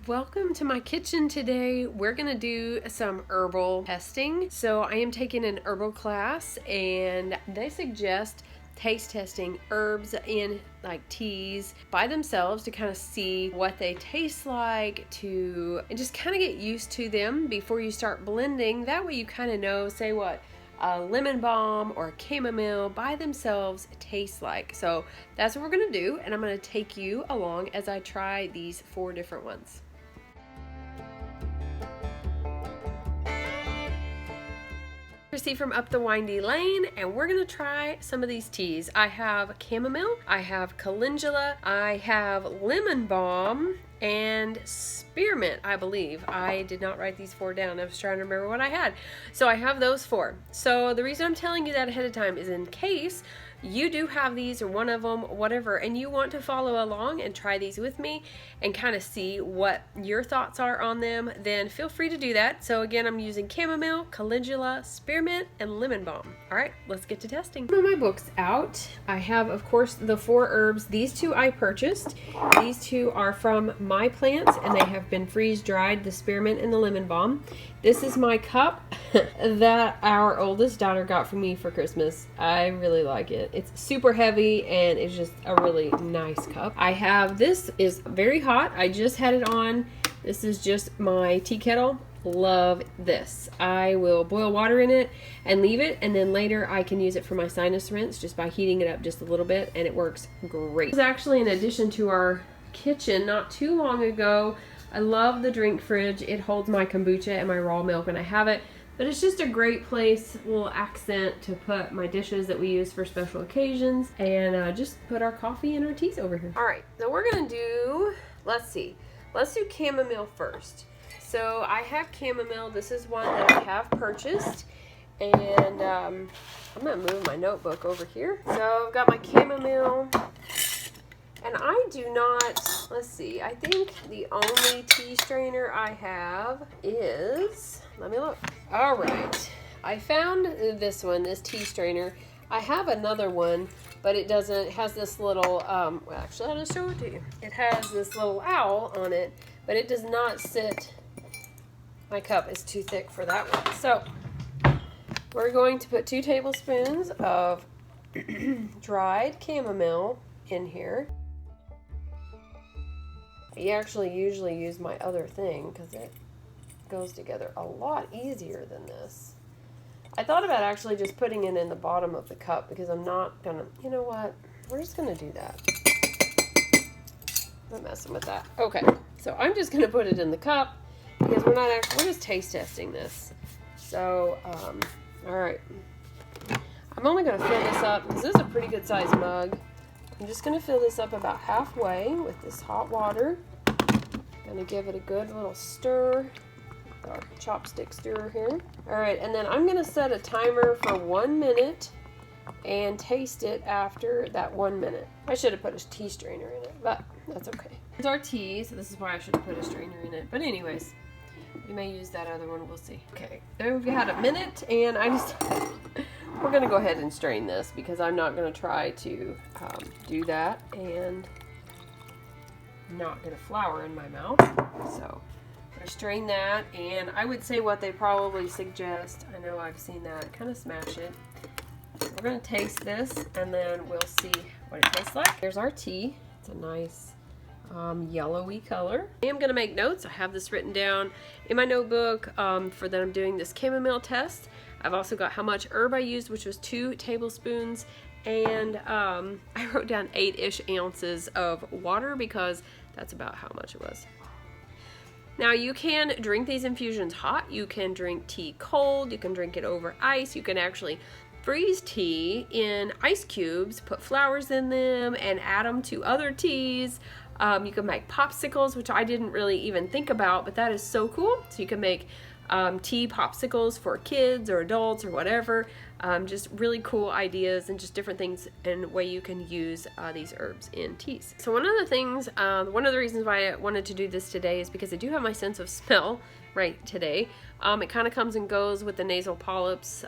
Welcome to my kitchen today. We're gonna do some herbal testing. So I am taking an herbal class and they suggest taste testing herbs in like teas by themselves to kind of see what they taste like and just kind of get used to them before you start blending. That way you kind of know, say what a lemon balm or chamomile by themselves taste like. So that's what we're gonna do, and I'm gonna take you along as I try these 4 different ones. Chrissy from Up the Windy Lane, and we're gonna try some of these teas. I have chamomile, I have calendula, I have lemon balm, and spearmint, I believe. I did not write these 4 down. I was trying to remember what I had. So I have those 4. So the reason I'm telling you that ahead of time is in case you do have these or one of them, whatever, and you want to follow along and try these with me and kind of see what your thoughts are on them, then feel free to do that. So again, I'm using chamomile, calendula, spearmint, and lemon balm. All right, let's get to testing. Some of my books out. I have, of course, the 4 herbs. These 2 I purchased. These 2 are from my plants, and they have been freeze-dried, the spearmint and the lemon balm. This is my cup that our oldest daughter got for me for Christmas. I really like it. It's super heavy and it's just a really nice cup. I have, this is very hot. I just had it on. This is just my tea kettle. Love this. I will boil water in it and leave it, and then later I can use it for my sinus rinse just by heating it up just a little bit, and it works great. This is actually an addition to our kitchen not too long ago. I love the drink fridge. It holds my kombucha and my raw milk when I have it. But it's just a great place, a little accent to put my dishes that we use for special occasions, and just put our coffee and our teas over here. All right, so we're gonna do, let's do chamomile first. So I have chamomile. This is one that I have purchased, and I'm gonna move my notebook over here. So I've got my chamomile. And I do not, let's see, I think the only tea strainer I have is, let me look. All right, I found this one, this tea strainer. I have another one, but it doesn't, it has this little, well, actually, I'll just show it to you. It has this little owl on it, but it does not sit, my cup is too thick for that one. So, we're going to put 2 tablespoons of dried chamomile in here. I actually usually use my other thing because it goes together a lot easier than this. I thought about actually just putting it in the bottom of the cup because I'm not gonna, you know what, we're just gonna do that. I'm messing with that. Okay, so I'm just gonna put it in the cup because we're just taste testing this. So, all right. I'm only gonna fill this up, this is a pretty good sized mug. I'm just going to fill this up about halfway with this hot water. Going to give it a good little stir, our chopstick stirrer here. All right, and then I'm going to set a timer for 1 minute and taste it after that 1 minute. I should have put a tea strainer in it, but that's okay. It's our tea, so this is why I should have put a strainer in it. But anyways, we may use that other one, we'll see. Okay, there we've had a minute, and we're going to go ahead and strain this because I'm not going to try to do that and not get a flower in my mouth. So I'm going to strain that, and I would say what they probably suggest, I know I've seen that, kind of smash it. So we're going to taste this, and then we'll see what it tastes like. Here's our tea. It's a nice yellowy color. I am going to make notes. I have this written down in my notebook for that I'm doing this chamomile test. I've also got how much herb I used, which was 2 tablespoons, and I wrote down 8-ish ounces of water because that's about how much it was. Now you can drink these infusions hot, you can drink tea cold, you can drink it over ice, you can actually freeze tea in ice cubes, put flowers in them, and add them to other teas. You can make popsicles, which I didn't really even think about, but that is so cool. So you can make tea popsicles for kids or adults or whatever. Just really cool ideas and just different things and way you can use these herbs in teas. So one of the reasons why I wanted to do this today is because I do have my sense of smell right today. It kind of comes and goes with the nasal polyps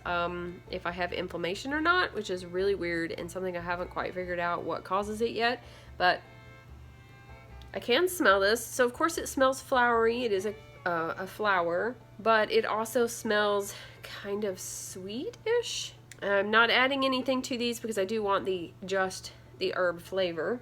if I have inflammation or not, which is really weird and something I haven't quite figured out what causes it yet, but I can smell this. So of course it smells flowery. It is a flower, but it also smells kind of sweet-ish. I'm not adding anything to these because I do want just the herb flavor.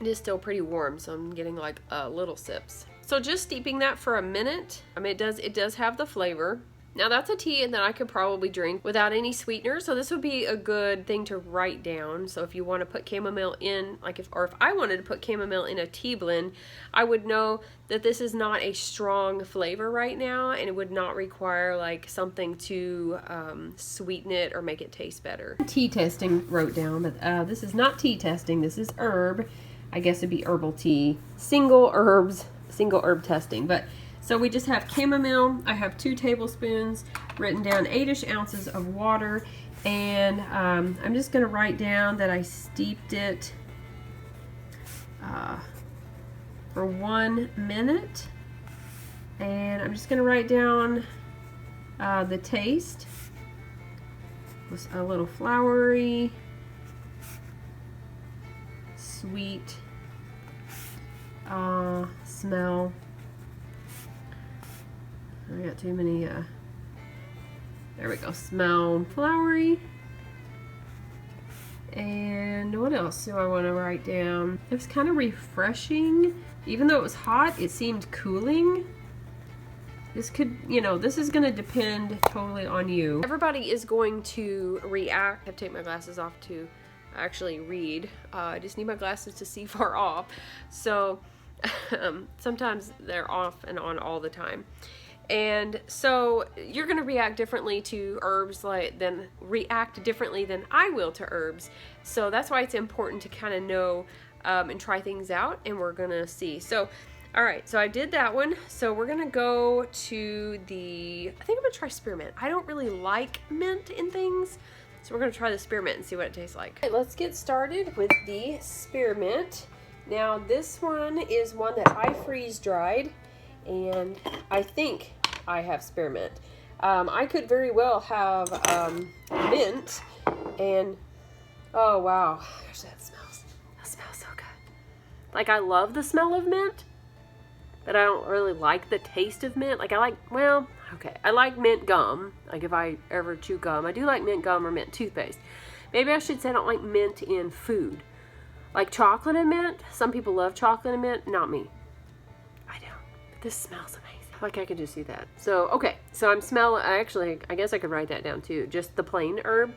It is still pretty warm, so I'm getting like little sips. So just steeping that for a minute. I mean, it does have the flavor. Now that's a tea that I could probably drink without any sweetener, so this would be a good thing to write down. So if you want to put chamomile in, if I wanted to put chamomile in a tea blend, I would know that this is not a strong flavor right now, and it would not require like something to sweeten it or make it taste better. Tea testing wrote down, but this is not tea testing, this is herb. I guess it'd be herbal tea. Single herb testing, but so we just have chamomile. I have 2 tablespoons, written down 8-ish ounces of water, and I'm just going to write down that I steeped it for 1 minute, and I'm just going to write down the taste. It was a little flowery, sweet, smell. I got too many, there we go, smell flowery. And what else do I want to write down? It was kind of refreshing. Even though it was hot, it seemed cooling. This could, this is going to depend totally on you. Everybody is going to react. I have to take my glasses off to actually read. I just need my glasses to see far off. So sometimes they're off and on all the time. And so you're going to react differently to herbs react differently than I will to herbs. So that's why it's important to kind of know and try things out, and we're going to see. So, all right, so I did that one. So we're going to go to I think I'm going to try spearmint. I don't really like mint in things, so we're going to try the spearmint and see what it tastes like. Okay, let's get started with the spearmint. Now this one is one that I freeze dried, and I think I have spearmint. I could very well have mint, and oh wow, gosh, that smells so good. Like, I love the smell of mint, but I don't really like the taste of mint. Like, I like mint gum. Like, if I ever chew gum, I do like mint gum or mint toothpaste. Maybe I should say I don't like mint in food. Like chocolate and mint, some people love chocolate and mint, not me. I don't. But this smells amazing. Like, I could just do that. So, okay. So I'm smelling, I guess I could write that down too. Just the plain herb.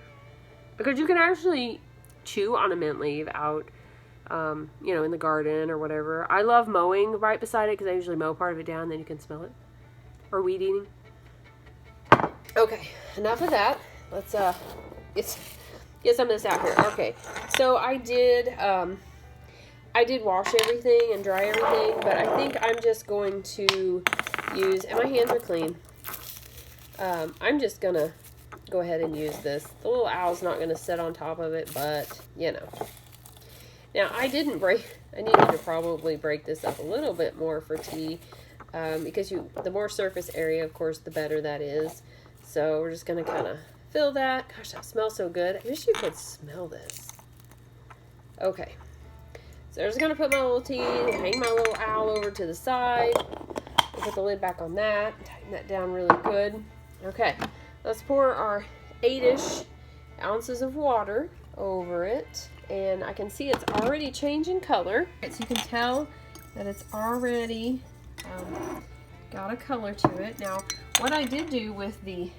Because you can actually chew on a mint leaf out, in the garden or whatever. I love mowing right beside it because I usually mow part of it down, then you can smell it. Or weed eating. Okay, enough of that. Let's get some of this out here. Okay, so I did wash everything and dry everything, but I think I'm just going to use, and my hands are clean, I'm just gonna go ahead and use this. The little owl's not gonna sit on top of it, but Now I needed to probably break this up a little bit more for tea, because the more surface area, of course, the better that is. So we're just gonna kind of fill that. Gosh, that smells so good. I wish you could smell this. Okay. So I'm just going to put my little tea, hang my little owl over to the side, and put the lid back on that, tighten that down really good. Okay, let's pour our 8-ish ounces of water over it, and I can see it's already changing color. So you can tell that it's already got a color to it. Now, what I did do with the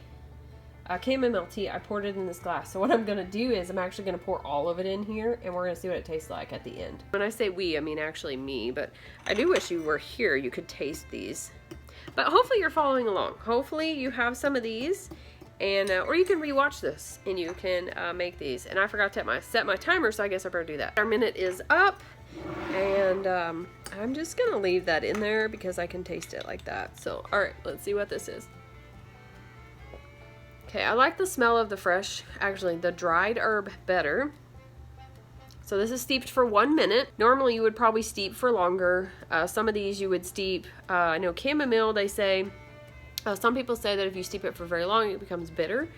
chamomile tea, I poured it in this glass. So what I'm going to do is I'm actually going to pour all of it in here, and we're going to see what it tastes like at the end. When I say we, I mean actually me, but I do wish you were here. You could taste these. But hopefully you're following along. Hopefully you have some of these, and or you can rewatch this and you can make these. And I forgot to set my timer, so I guess I better do that. Our minute is up, and I'm just going to leave that in there because I can taste it like that. So, all right, let's see what this is. Okay, I like the smell of the dried herb better. So this is steeped for 1 minute. Normally you would probably steep for longer. Some of these you would steep, I know chamomile, they say, some people say that if you steep it for very long, it becomes bitter.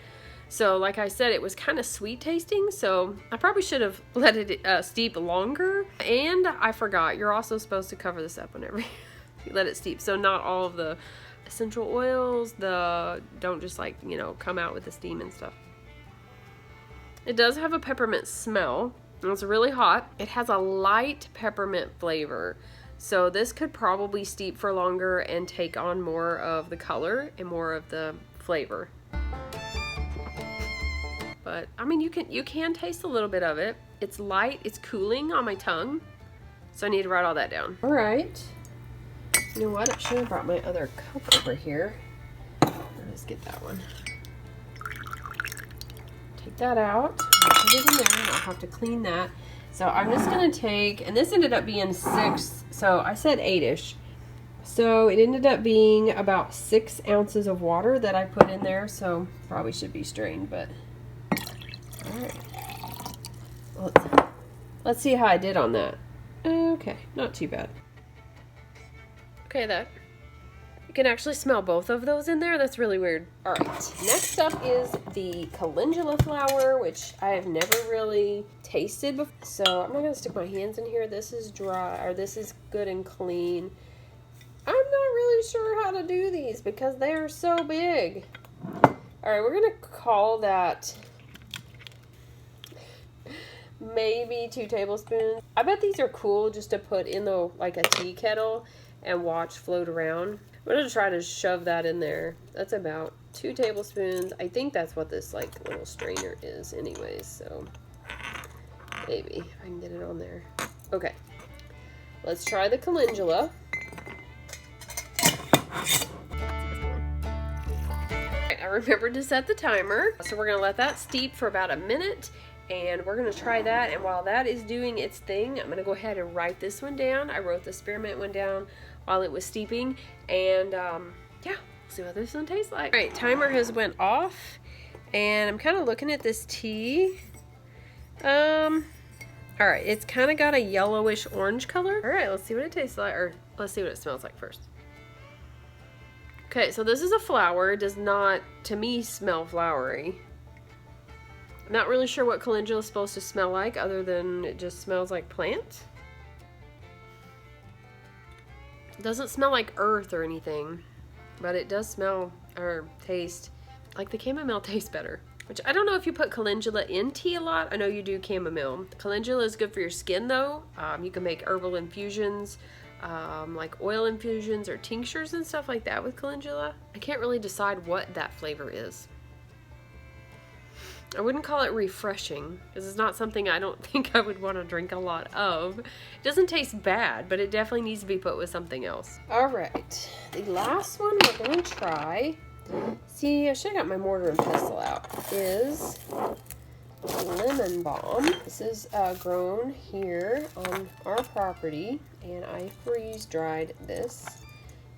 So like I said, it was kind of sweet tasting, so I probably should have let it steep longer. And I forgot, you're also supposed to cover this up whenever you let it steep, so not all of the essential oils don't just like, you know, come out with the steam and stuff. It does have a peppermint smell. It's really hot. It has a light peppermint flavor. So this could probably steep for longer and take on more of the color and more of the flavor. But I mean, you can taste a little bit of it. It's light, it's cooling on my tongue. So I need to write all that down. All right. You know what? I should have brought my other cup over here. Let's get that one. Take that out. Put it in there. I'll have to clean that. So I'm just going to take, and this ended up being 6, so I said 8-ish. So it ended up being about 6 ounces of water that I put in there, so probably should be strained, but alright. Let's see how I did on that. Okay, not too bad. Okay, you can actually smell both of those in there. That's really weird. All right, next up is the calendula flower, which I have never really tasted before. So I'm not gonna stick my hands in here. This is dry, or this is good and clean. I'm not really sure how to do these because they are so big. All right, we're gonna call that maybe 2 tablespoons. I bet these are cool just to put in like a tea kettle and watch float around. I'm gonna try to shove that in there. That's about 2 tablespoons. I think that's what this like little strainer is anyways, so maybe I can get it on there. Okay, let's try the calendula. I remembered to set the timer, so we're gonna let that steep for about a minute, and we're gonna try that. And while that is doing its thing, I'm gonna go ahead and write this one down. I wrote the spearmint one down while it was steeping, and yeah, see what this one tastes like. All right, timer has went off, and I'm kind of looking at this tea. All right, it's kind of got a yellowish orange color. All right, let's see what it tastes like, or let's see what it smells like first. Okay, so this is a flower. It does not, to me, smell flowery. I'm not really sure what calendula is supposed to smell like, other than it just smells like plant. It doesn't smell like earth or anything, but it does smell or taste like the chamomile tastes better. Which I don't know if you put calendula in tea a lot. I know you do chamomile. Calendula is good for your skin though. You can make herbal infusions, like oil infusions or tinctures and stuff like that with calendula. I can't really decide what that flavor is. I wouldn't call it refreshing because it's not something I don't think I would want to drink a lot of. It doesn't taste bad, but it definitely needs to be put with something else. All right, the last one we're going to try, see, I should have got my mortar and pestle out, is lemon balm. This is grown here on our property, and I freeze dried this.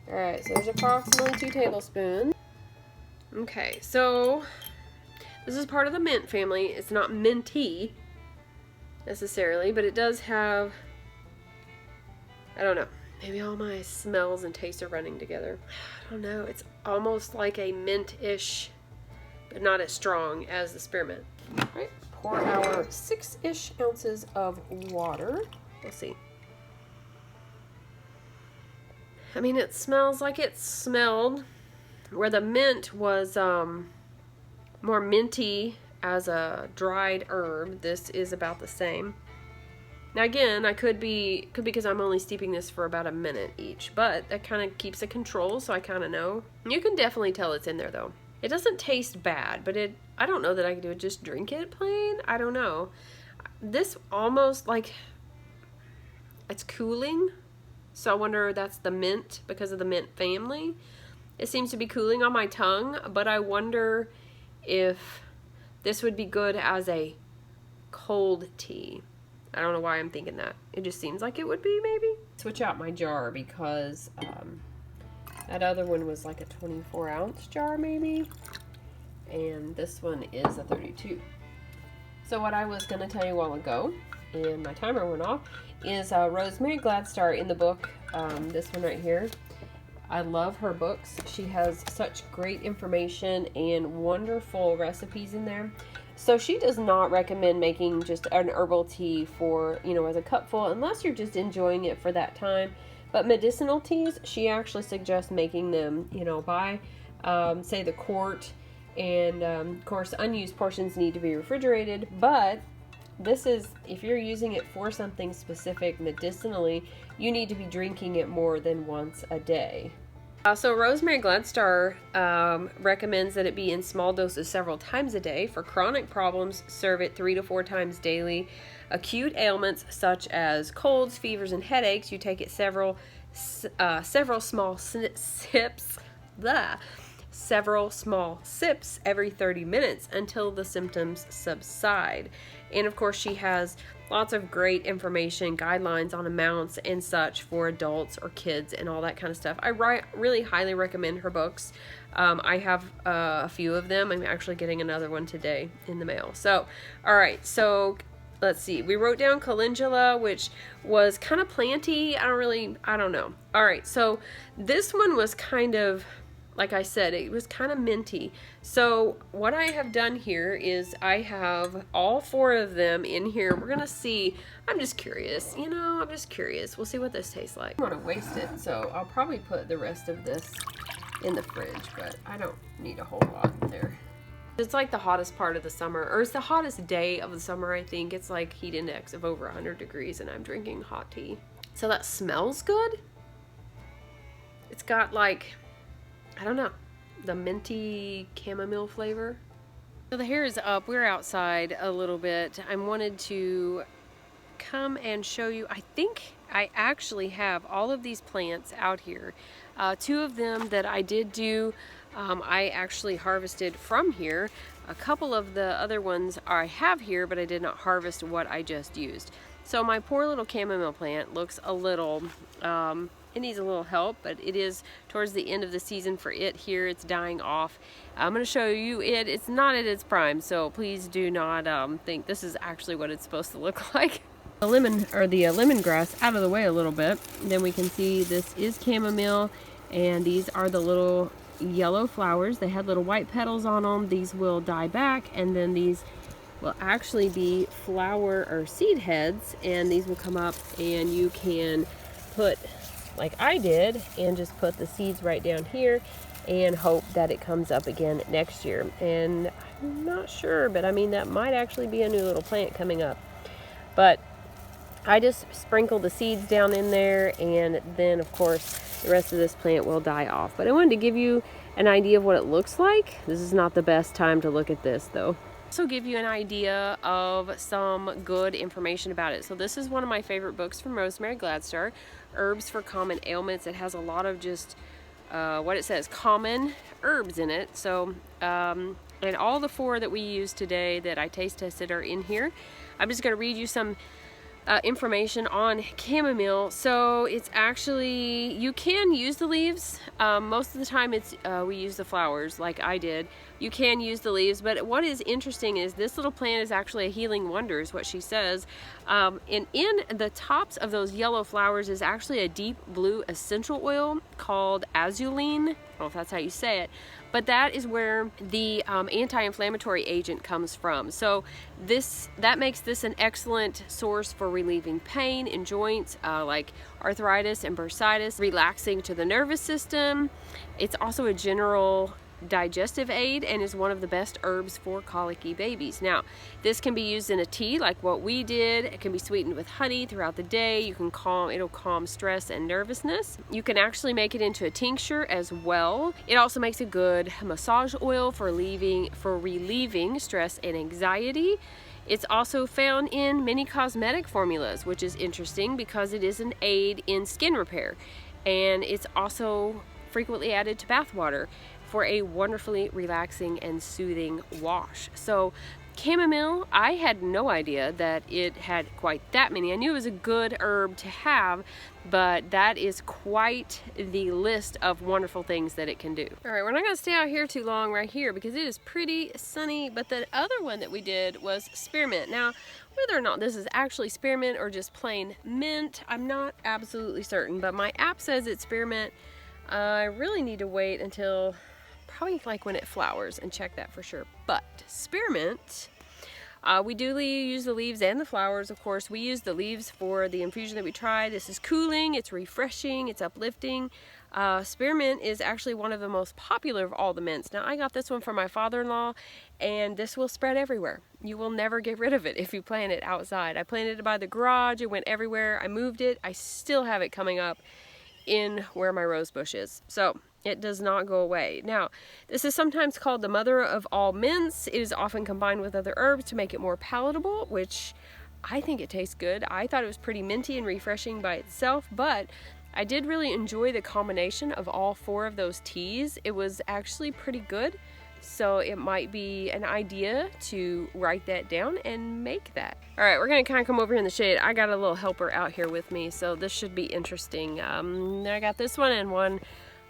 All right, so there's approximately 2 tablespoons. Okay, so this is part of the mint family. It's not minty necessarily, but it does have, I don't know, maybe all my smells and tastes are running together. I don't know, it's almost like a mint-ish, but not as strong as the spearmint. All right, pour our 6-ish ounces of water. We'll see. I mean, it smells like it smelled, where the mint was more minty as a dried herb. This is about the same. Now again, could be because I'm only steeping this for about a minute each, but that kind of keeps it control, so I kind of know. You can definitely tell it's in there though. It doesn't taste bad, but I don't know that I could just drink it plain. I don't know. This almost like, it's cooling, so I wonder if that's the mint because of the mint family. It seems to be cooling on my tongue, but I wonder if this would be good as a cold tea. I don't know why I'm thinking that. It just seems like it would be, maybe. Switch out my jar because that other one was like a 24-ounce jar maybe, and this one is a 32. So what I was going to tell you a while ago, and my timer went off, is Rosemary Gladstar in the book, this one right here. I love her books. She has such great information and wonderful recipes in there. So she does not recommend making just an herbal tea for, you know, as a cupful, unless you're just enjoying it for that time. But medicinal teas, she actually suggests making them, you know, by, say, the quart. And, of course, unused portions need to be refrigerated. But this is, if you're using it for something specific medicinally, you need to be drinking it more than once a day. So Rosemary Gladster recommends that it be in small doses several times a day. For chronic problems, serve it 3 to 4 times daily. Acute ailments such as colds, fevers, and headaches, you take it several small sips. Several small sips every 30 minutes until the symptoms subside. And of course, she has lots of great information, guidelines on amounts and such for adults or kids and all that kind of stuff. I really highly recommend her books. I have a few of them. I'm actually getting another one today in the mail. So, all right, so let's see. We wrote down calendula, which was kind of planty. I don't know. All right, so this one was kind of, like I said, it was kind of minty. So what I have done here is I have all 4 of them in here. We're gonna see. I'm just curious, you know, I'm just curious. We'll see what this tastes like. I don't want to waste it, so I'll probably put the rest of this in the fridge, but I don't need a whole lot in there. It's like the hottest part of the summer, or it's the hottest day of the summer, I think. It's like heat index of over 100 degrees and I'm drinking hot tea. So that smells good. It's got like, I don't know, the minty chamomile flavor. So the hair is up. We're outside a little bit. I wanted to come and show you. I think I actually have all of these plants out here. 2 of them that I did do, I actually harvested from here. A couple of the other ones I have here, but I did not harvest what I just used. So my poor little chamomile plant looks a little, it needs a little help, but it is towards the end of the season for it here. It's dying off. I'm going to show you it. It's not at its prime, so please do not think this is actually what it's supposed to look like. The lemon, or the lemongrass, out of the way a little bit. Then we can see this is chamomile, and these are the little yellow flowers. They had little white petals on them. These will die back, and then these will actually be flower or seed heads, and these will come up, and you can put, like I did, and just put the seeds right down here and hope that it comes up again next year. And I'm not sure, but I mean, that might actually be a new little plant coming up. But I just sprinkle the seeds down in there, and then of course the rest of this plant will die off. But I wanted to give you an idea of what it looks like. This is not the best time to look at this though. Also give you an idea of some good information about it. So this is one of my favorite books from Rosemary Gladster, Herbs for Common Ailments. It has a lot of just what it says, common herbs in it. So and all the 4 that we use today that I taste tested are in here. I'm just going to read you some information on chamomile. So it's actually, you can use the leaves. Most of the time it's we use the flowers like I did. You can use the leaves, but what is interesting is this little plant is actually a healing wonder, is what she says. And in the tops of those yellow flowers is actually a deep blue essential oil called azulene. I don't know if that's how you say it, but that is where the anti-inflammatory agent comes from. So that makes this an excellent source for relieving pain in joints like arthritis and bursitis, relaxing to the nervous system. It's also a general digestive aid and is one of the best herbs for colicky babies. Now, this can be used in a tea like what we did. It can be sweetened with honey throughout the day. You can it'll calm stress and nervousness. You can actually make it into a tincture as well. It also makes a good massage oil for relieving stress and anxiety. It's also found in many cosmetic formulas, which is interesting because it is an aid in skin repair. And it's also frequently added to bath water for a wonderfully relaxing and soothing wash. So chamomile, I had no idea that it had quite that many. I knew it was a good herb to have, but that is quite the list of wonderful things that it can do. All right, we're not gonna stay out here too long right here because it is pretty sunny, but the other one that we did was spearmint. Now, whether or not this is actually spearmint or just plain mint, I'm not absolutely certain, but my app says it's spearmint. I really need to wait until probably like when it flowers and check that for sure. But spearmint, we do use the leaves and the flowers, of course. We use the leaves for the infusion that we tried. This is cooling, it's refreshing, it's uplifting. Spearmint is actually one of the most popular of all the mints. Now, I got this one from my father-in-law, and this will spread everywhere. You will never get rid of it if you plant it outside. I planted it by the garage, it went everywhere. I moved it, I still have it coming up in where my rose bush is. So it does not go away. Now, this is sometimes called the mother of all mints. It is often combined with other herbs to make it more palatable, which I think it tastes good. I thought it was pretty minty and refreshing by itself, but I did really enjoy the combination of all 4 of those teas. It was actually pretty good. So it might be an idea to write that down and make that. All right, we're gonna kind of come over here in the shade. I got a little helper out here with me, so this should be interesting. I got this one and one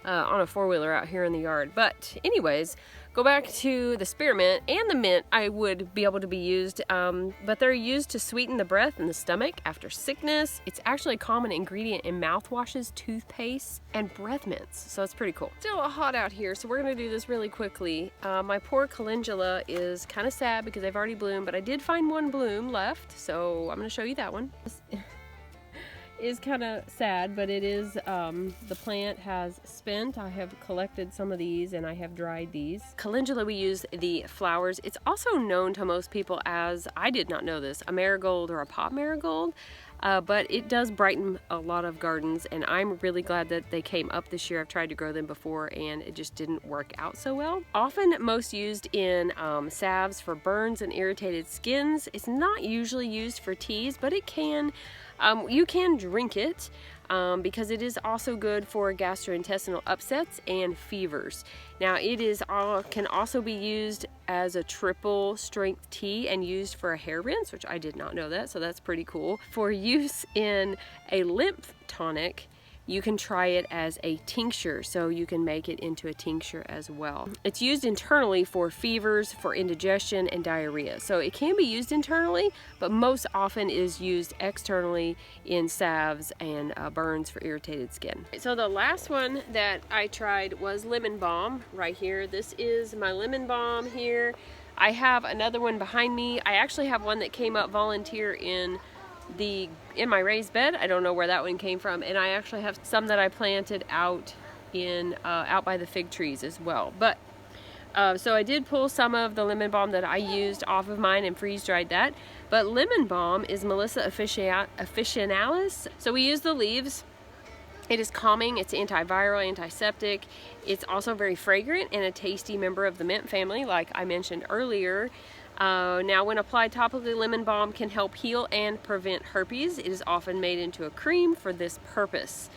on a 4-wheeler out here in the yard. But anyways, go back to the spearmint and the mint. I would be able to be used, but they're used to sweeten the breath and the stomach after sickness. It's actually a common ingredient in mouthwashes, toothpaste, and breath mints. So it's pretty cool. Still hot out here, so we're gonna do this really quickly. My poor calendula is kind of sad because they've already bloomed, but I did find one bloom left, so I'm gonna show you that one. Is kind of sad, but it is, the plant has spent. I have collected some of these and I have dried these. Calendula, we use the flowers. It's also known to most people as, I did not know this, a marigold or a pot marigold, but it does brighten a lot of gardens, and I'm really glad that they came up this year. I've tried to grow them before and it just didn't work out so well. Often most used in salves for burns and irritated skins. It's not usually used for teas, but it can. You can drink it because it is also good for gastrointestinal upsets and fevers. Now, it is can also be used as a triple strength tea and used for a hair rinse, which I did not know that, so that's pretty cool. For use in a lymph tonic, you can try it as a tincture, so you can make it into a tincture as well. It's used internally for fevers, for indigestion, and diarrhea. So it can be used internally, but most often is used externally in salves and burns for irritated skin. So the last one that I tried was lemon balm right here. This is my lemon balm here. I have another one behind me. I actually have one that came up volunteer in my raised bed. I don't know where that one came from, and I actually have some that I planted out by the fig trees as well. But so I did pull some of the lemon balm that I used off of mine and freeze dried that. But lemon balm is Melissa officinalis. So we use the leaves. It is calming, it's antiviral, antiseptic. It's also very fragrant and a tasty member of the mint family, like I mentioned earlier. Now, when applied topically, lemon balm can help heal and prevent herpes. It is often made into a cream for this purpose.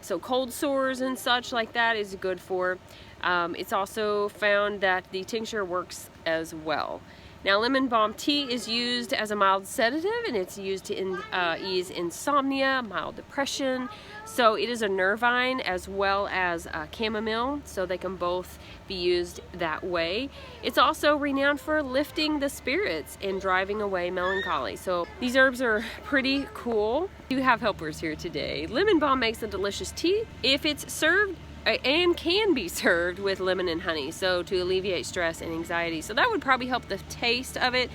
So cold sores and such like that is good for. It's also found that the tincture works as well. Now, lemon balm tea is used as a mild sedative, and it's used to ease insomnia, mild depression. So it is a nervine as well as chamomile, so they can both be used that way. It's also renowned for lifting the spirits and driving away melancholy. So these herbs are pretty cool. We do have helpers here today. Lemon balm makes a delicious tea if it's served and can be served with lemon and honey, so to alleviate stress and anxiety. So that would probably help the taste of it.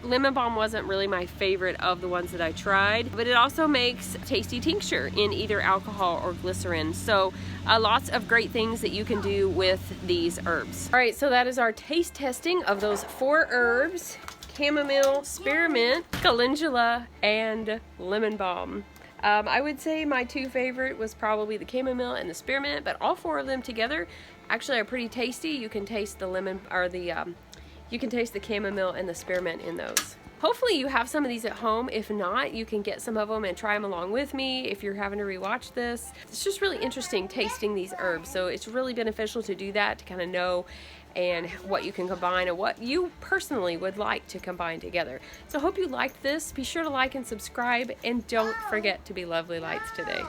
Lemon balm wasn't really my favorite of the ones that I tried, but it also makes tasty tincture in either alcohol or glycerin. So lots of great things that you can do with these herbs. All right, so that is our taste testing of those 4 herbs: chamomile, spearmint, calendula, and lemon balm. I would say my 2 favorite was probably the chamomile and the spearmint, but all 4 of them together actually are pretty tasty. You can taste the lemon, or you can taste the chamomile and the spearmint in those. Hopefully you have some of these at home. If not, you can get some of them and try them along with me if you're having to rewatch this. It's just really interesting tasting these herbs, so it's really beneficial to do that, to kind of know and what you can combine and what you personally would like to combine together. So I hope you liked this. Be sure to like and subscribe, and don't forget to be lovely lights today.